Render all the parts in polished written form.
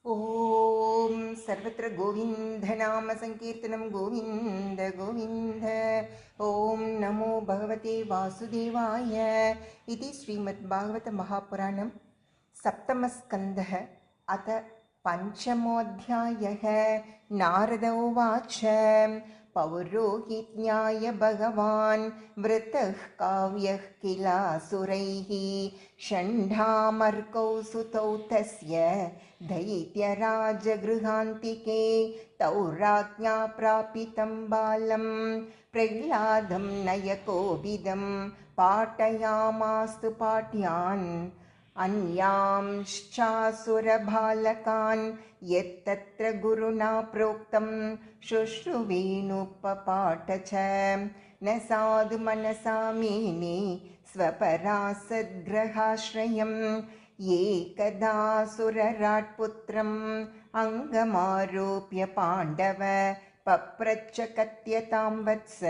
ॐ सर्वत्र गोविन्दनामसङ्कीर्तनं गोविन्द गोविन्द। ॐ नमो भगवते वासुदेवाय इति श्रीमद्भागवतमहापुराणं सप्तमस्कन्धः अथ पञ्चमोऽध्यायः। नारद उवाच पौरोहित्याय भगवान् वृतः काव्यः किलासुरैः षण्ढामर्कौ सुतौ तस्य दैत्यराजगृहान्तिके तौ राज्ञा प्रापितं बालं प्रह्लादं नयकोविदं पाठयामास्तु पाठ्यान् अन्यांश्चासुरबालकान् यत्तत्र गुरुणा प्रोक्तं शुश्रुवेणुपपाठ च न साधु मनसा मेने स्वपरासद्ग्रहाश्रयम् एकदासुरराट्पुत्रम् अङ्गमारोप्य पाण्डव पप्रच्छ कथ्यतां वत्स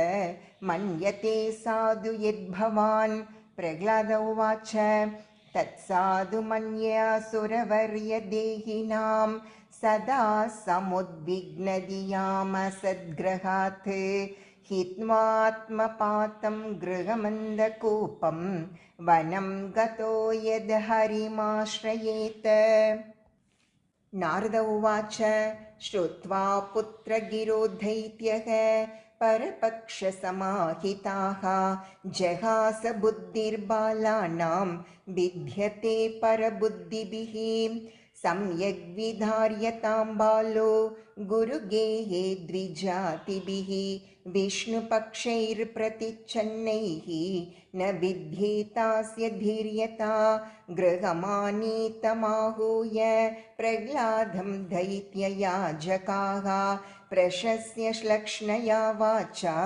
मन्यते साधु यद्भवान्। प्रह्लाद उवाच तत्साधु मन्यासुरवर्यदेहिनां सदा समुद्विग्नधियामसद्ग्रहात् हित्वात्मपातं गृहमन्दकूपं वनं गतो यद् हरिमाश्रयेत्। नारद उवाच श्रुत्वा पुत्रगिरो दैत्यः परपक्षसमाहिताः जहास बुद्धिर्बालानां विद्यते परबुद्धिभिः सम्यग्विधार्यतां बालो गुरुगेहे द्विजातिभिः विष्णुपक्षैर्प्रतिच्छन्नैः न विद्येतास्य धीर्यता। गृहमानीतमाहूय प्रह्लादं दैत्ययाजकाः प्रशस्य श्लक्ष्णया वाचा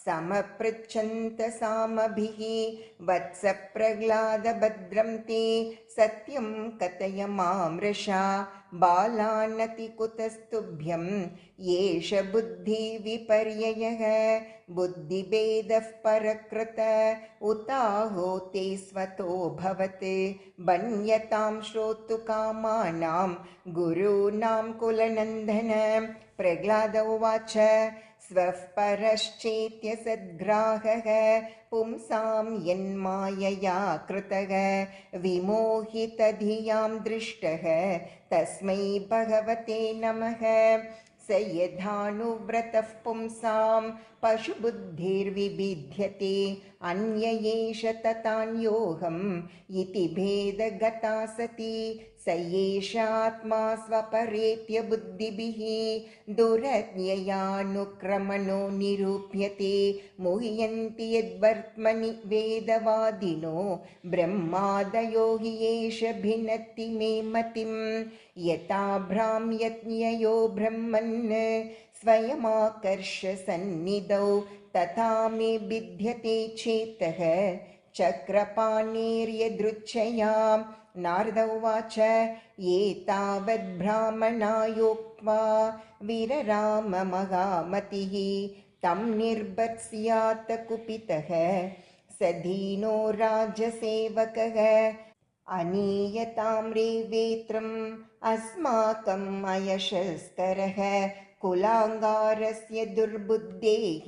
समपृच्छन्त सामभिः वत्स प्रह्लाद भद्रं ते सत्यं कथय मामृषा बालानतिकुतस्तुभ्यं येष बुद्धिविपर्ययः बुद्धिभेदः परकृत उताहो ते स्वतो भवत् बन्यतां श्रोतुकामानां गुरूणां कुलनन्दन। प्रह्लाद उवाच स्वः परश्चेत्य सद्ग्राहः पुंसां यन्मायया कृतः विमोहितधियां दृष्टः तस्मै भगवते नमः। स यथानुव्रतः पुंसां पशुबुद्धिर्विबिध्यते अन्य एष तथान्योऽहम् इति भेदगता सती स एषात्मा स्वपरेत्य बुद्धिभिः दुरज्ञयानुक्रमणो निरूप्यते मुह्यन्ति यद्वर्त्मनि वेदवादिनो ब्रह्मादयो हि एष भिन्नति मे मतिम् यथा भ्राम्यज्ञयो ब्रह्मन् स्वयमाकर्ष सन्निधौ तथा मे भिद्यते चेतः चक्रपाणेर्यदृच्छया। नारद उवाच एतावद्ब्राह्मणायोक्त्वा वीरराम महामतिः तं निर्भर्त्स्यात् कुपितः स दीनो राजसेवकः अनीयतां रेवेत्रम् अस्माकम् अयशस्करः कुलाङ्गारस्य दुर्बुद्धेः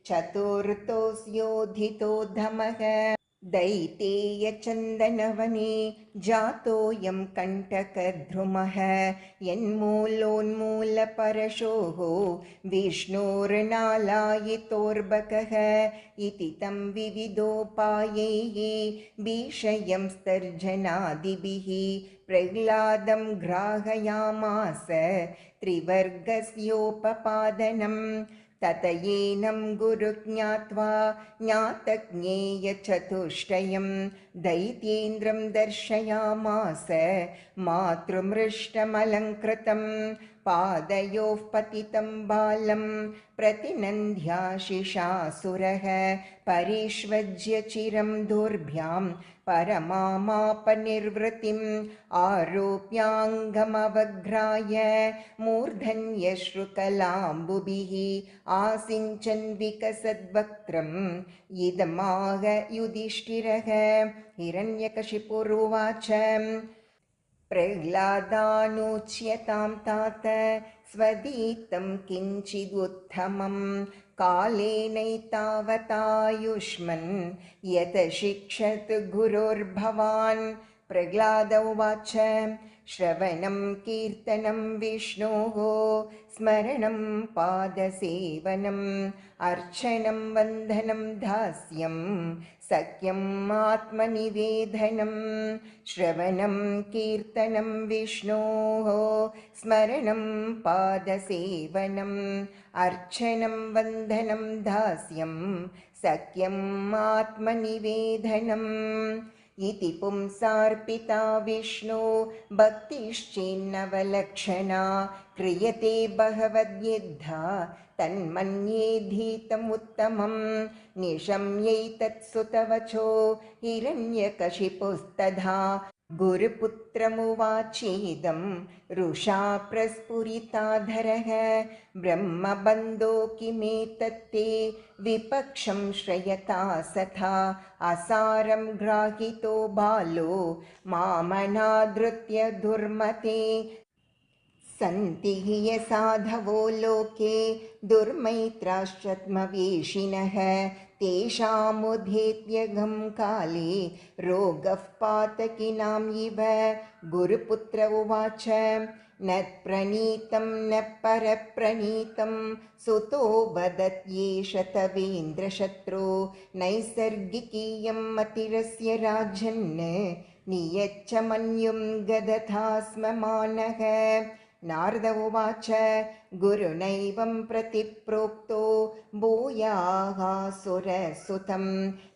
चतुर्थोऽस्योधितो धमः दैतेयचन्दनवने जातोऽयं कण्टकद्रुमः यन्मूलोन्मूलपरशोः विष्णोर्नालायितोर्बकः इति तं विविधोपायैः भीषयं स्तर्जनादिभिः प्रह्लादं ग्राहयामास त्रिवर्गस्योपपादनम्। ततयेनं गुरुज्ञात्वा ज्ञातज्ञेयचतुष्टयं दैत्येन्द्रं दर्शयामास मातृमृष्टमलङ्कृतं पादयोः पतितं बालं प्रतिनन्द्याशिषासुरः परिष्वज्य चिरं दोर्भ्यां परमामापनिर्वृतिम् आरोप्याङ्गमवघ्राय मूर्धन्यश्रुकलाम्बुभिः आसिञ्चन् विकसद्वक्त्रम् इदमाह युधिष्ठिरः। हिरण्यकशिपुरुवाच प्रह्लादानोच्यतां तात स्वदीप्तं किञ्चिदुत्तमं कालेनैतावतायुष्मन् यतशिक्षत् गुरोर्भवान्। प्रह्लाद उवाच श्रवणं कीर्तनं विष्णोः स्मरणं पादसेवनम् अर्चनं वन्दनं दास्यं सख्यम् आत्मनिवेदनं। श्रवणं कीर्तनं विष्णोः स्मरणं पादसेवनम् अर्चनं वन्दनं दास्यं सख्यम् आत्मनिवेदनम्। इति पुंसार्पिता विष्णु भक्तिश्चेन्नवलक्षणा क्रियते भगवद्यद्धा तन्मन्येधीतमुत्तमं। निशम्यैतत्सुतवचो हिरण्यकशिपुस्तथा गुरुपुत्रमुवाचेदं रुषा प्रस्फुरिताधरः ब्रह्मबन्धो किमेतत्ते विपक्षं श्रयता सथा असारं ग्राहितो बालो मामनादृत्य दुर्मते। सन्ति हि साधवो लोके दुर्मैत्राश्चत्मवेशिनः तेषामुद्धेत्यघं काले रोगः पातकिनाम् इव। गुरुपुत्र उवाच न प्रणीतं न परप्रणीतं सुतो वदत्येष तवेन्द्रशत्रो नैसर्गिकीयं मतिरस्य राजन् नियच्छ मन्युं गदथा स्म मानः। नारद उवाच गुरुनैवं प्रतिप्रोक्तो भूयाः सुरसुतं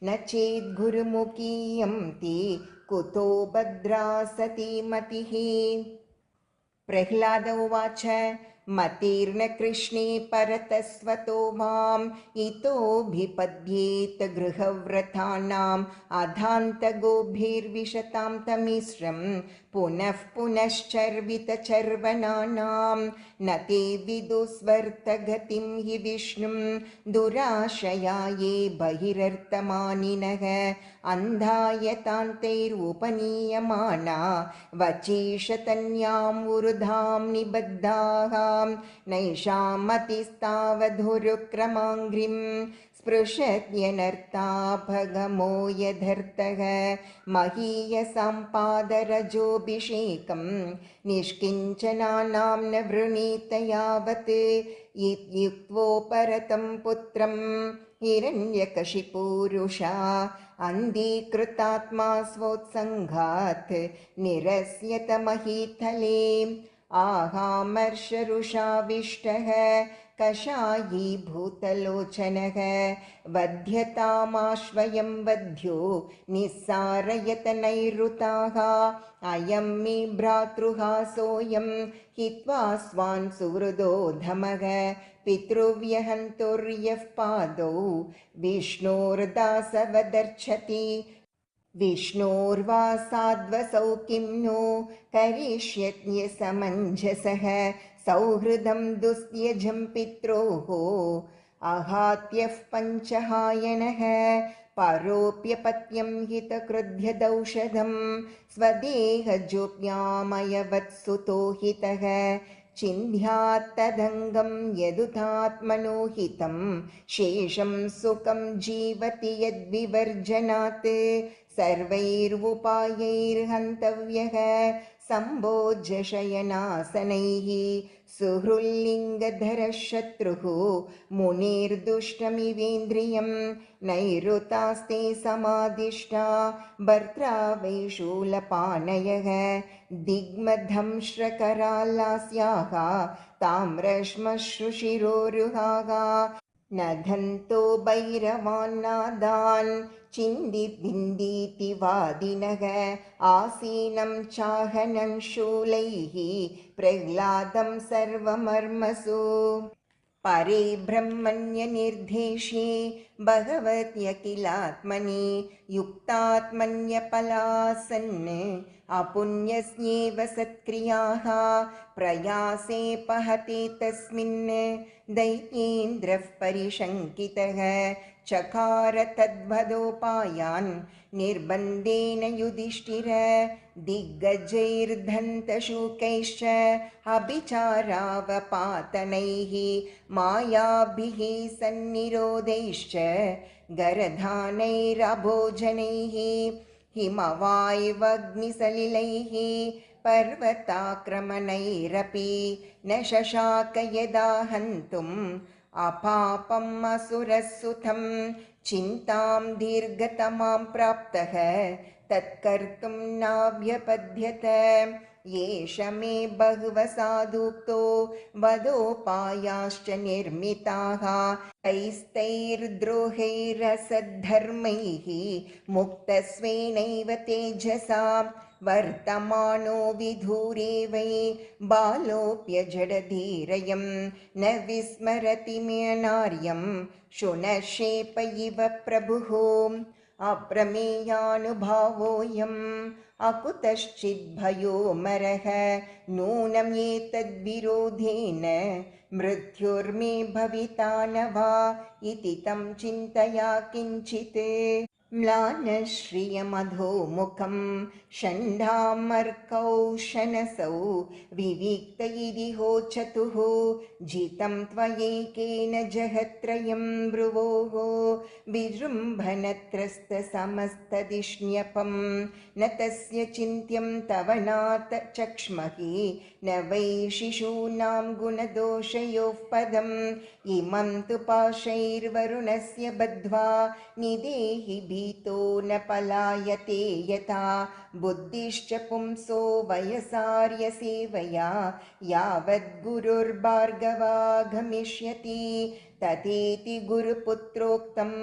न चेद् गुरुमुखीयं ते कुतो भद्रा सती मतिः। प्रह्लाद उवाच मतिर्न कृष्णे परतस्वतो माम् इतोऽभिपद्येत गृहव्रतानाम् अधान्तगोभिर्विशतां तमिश्रं पुनः पुनश्चर्वितचर्वणानां न ते विदुस्वर्तगतिं हि विष्णुं दुराशया ये बहिरर्थमानिनः अन्धायतान्तैरुपनीयमाना वचीशतन्यां उरुधां निबद्धाः नैषां मतिस्तावधुरुक्रमाङ्घ्रिं स्पृशत्यनर्तापगमो यथर्थः महीयसां पादरजोऽभिषेकं निष्किञ्चनानां न वृणीत यावत् युक्त्वोपरतं पुत्रं हिरण्यकशिपूरुषा अन्धीकृतात्मा स्वोत्सङ्गात् निरस्यत महीतले। आहामर्षरुषाविष्टः कषायी भूतलोचनः वध्यतामाश्वयं वध्यो निस्सारयत नैऋताः अयं मे भ्रातृः सोऽयं हित्वा स्वान् सुहृदो धमः पितृव्यहन्तुर्यः पादौ विष्णोर्दासवदर्च्छति। विष्णोर्वा साध्वसौ किं नो करिष्यत्यसमञ्जसः सौहृदं दुस्त्यजं पित्रोः अहात्यः पञ्चहायनः पारोप्यपत्यं हितकृध्यदौषधं स्वदेहजोप्यामयवत्सुतो हितः चिन्ध्यात्तदङ्गं यदुतात्मनो हितं शेषं सुखं जीवति यद्विवर्जनात् सर्वैरुपायैर्हन्तव्यः सम्भोज्यशयनासनैः सुहृल्लिङ्गधरः शत्रुः मुनिर्दुष्टमिवेन्द्रियं नैऋतास्ते समादिष्टा भर्त्रा वैशूलपाणयः दिग्मधंश्रकरालास्याः ताम्रश्मश्रुशिरोरुहाः नधन्तो भैरवान्नादान् चिन्दिभिन्दीति वादिनः आसीनं चाहनं शूलैः प्रह्लादं सर्वमर्मसु। परे ब्रह्मण्यनिर्देशे भगवत्यखिलात्मनि युक्तात्मन्यपलासन् अपुण्यस्येव सत्क्रियाः प्रयासे पहते तस्मिन् दैत्येन्द्रः परिशङ्कितः चकार तद्वदोपायान् निर्बन्धेन युधिष्ठिर दिग्गजैर्दन्तशूकैश्च अभिचारावपातनैः मायाभिः सन्निरोधैश्च गरधानैरभोजनैः हिमवाय्वग्निसलिलैः पर्वताक्रमणैरपि न शशाक यदा हन्तुम् अपापम् असुरसुतं चिन्तां दीर्घतमां प्राप्तः तत्कर्तुं नाभ्यपद्यत येष मे बहवः साधुक्तो वदोपायाश्च निर्मिताः तैस्तैर्द्रोहैरसद्धर्मैः मुक्तस्वेनैव तेजसा वर्तमानो विधूरे वै बालोऽप्यजडधीरयं न विस्मरति मे नार्यं शुनशेप इव प्रभुः अप्रमेयानुभावोऽयम् अकुतश्चिद्भयो मरः नूनम् एतद्विरोधेन मृत्युर्मे भविता न वा इति तं चिन्तया किञ्चित् म्लानश्रियमधोमुखं षण्ढामर्कौशनसौ विविक्त इति होचतुः जितं त्वयैकेन जगत्त्रयं भ्रुवोः विजृम्भणत्रस्तसमस्तदिष्ण्यपं न तस्य चिन्त्यं तव नाथ चक्ष्महि न वै शिशूनां गुणदोषयोः पदम् इमं तु पाशैर्वरुणस्य बद्ध्वा निदेहि भीतो न पलायते यथा बुद्धिश्च पुंसो वयसार्यसेवया यावद्गुरुर्भार्गवागमिष्यति तथेति गुरुपुत्रोक्तम्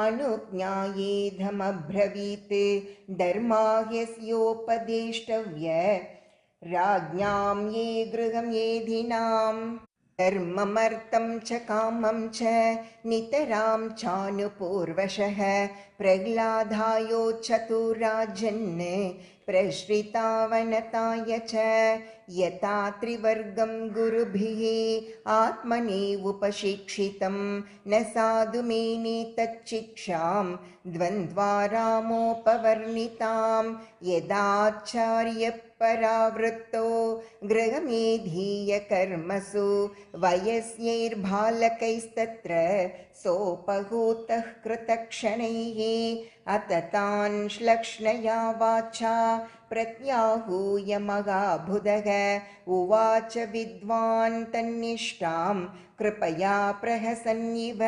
अनुज्ञायेधमब्रवीत् धर्माह्यस्योपदेष्टव्य राज्ञां ये गृहं येधिनाम् धर्ममर्थं च कामं च नितरां चानुपूर्वशः प्रह्लादायोच्चतुराजन् प्रश्रितावनताय च यथा त्रिवर्गं गुरुभिः आत्मनेवुपशिक्षितं न साधु मेने तच्छिक्षां द्वन्द्वारामोपवर्णितां यदाचार्यपरावृत्तो गृहमेधीयकर्मसु वयस्यैर्बालकैस्तत्र सोपहूतः कृतक्षणैः अततान् श्लक्ष्णया वाचा प्रत्याहूय महाबुधः उवाच विद्वान् तन्निष्ठां कृपया प्रहसन्निव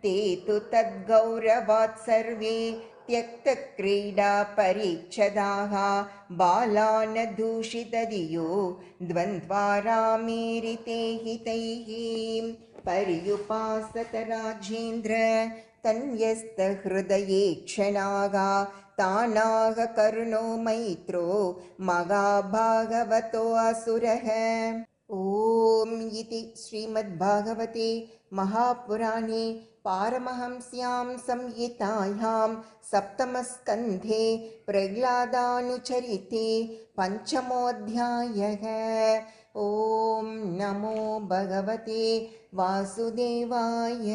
ते तु तद्गौरवात् सर्वे त्यक्तक्रीडा परीच्छदाः बालान् दूषितधियो द्वन्द्वारामेरिते हितैः पर्युपासत राजेन्द्र तन्यस्तहृदये क्षणाः तानाह करुणो मैत्रो महाभागवतो असुरः। ॐ इति श्रीमद्भागवते महापुराणे पारमहंस्यां संहितायां सप्तमस्कन्धे प्रह्लादानुचरिते पञ्चमोऽध्यायः। ॐ नमो भगवते वासुदेवाय।